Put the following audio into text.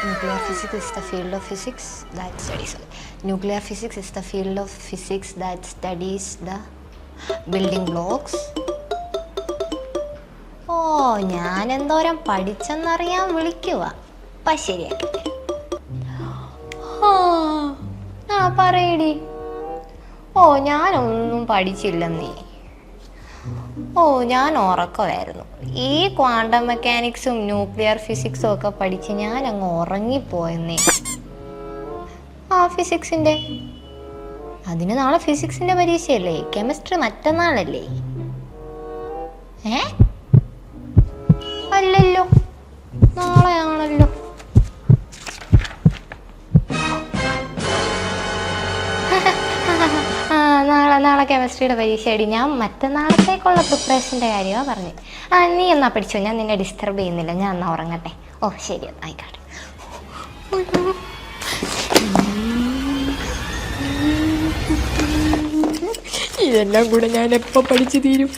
Nuclear physics is the field of physics that studies. Nuclear physics is the field of physics that studies the building blocks. ഓ ഞാൻ എന്തോരം പഠിച്ചെന്നറിയാൻ വിളിക്കുക. അപ്പം ശരിയാക്കി. ആ പറയടി. ഓ ഞാനൊന്നും പഠിച്ചില്ലെന്നേ. ഓ ഞാൻ ഉറക്കമായിരുന്നു. ഈ ക്വാണ്ടം മെക്കാനിക്സും ന്യൂക്ലിയർ ഫിസിക്സും ഒക്കെ പഠിച്ച് ഞാൻ അങ്ങ് ഉറങ്ങിപ്പോയെന്നേ. ആ ഫിസിക്സിൻ്റെ അതിന് നാളെ ഫിസിക്സിൻ്റെ പരീക്ഷയല്ലേ? കെമിസ്ട്രി മറ്റന്നാളല്ലേ? അല്ലല്ലോ, നാളെയാണല്ലോ. നാളെ കെമിസ്ട്രിയുടെ പരീക്ഷയടി. ഞാൻ മറ്റന്നാളത്തേക്കുള്ള പ്രിപ്പറേഷൻ്റെ കാര്യമാണ് പറഞ്ഞത്. നീ എന്നാ പഠിച്ചോ, ഞാൻ നിന്നെ ഡിസ്റ്റർബ് ചെയ്യുന്നില്ല. ഞാൻ എന്നാ ഉറങ്ങട്ടെ. ഓ ശരി, ആയിക്കോട്ടെ. ഇതെല്ലാം കൂടെ ഞാൻ എപ്പോൾ പഠിച്ചു തീരും?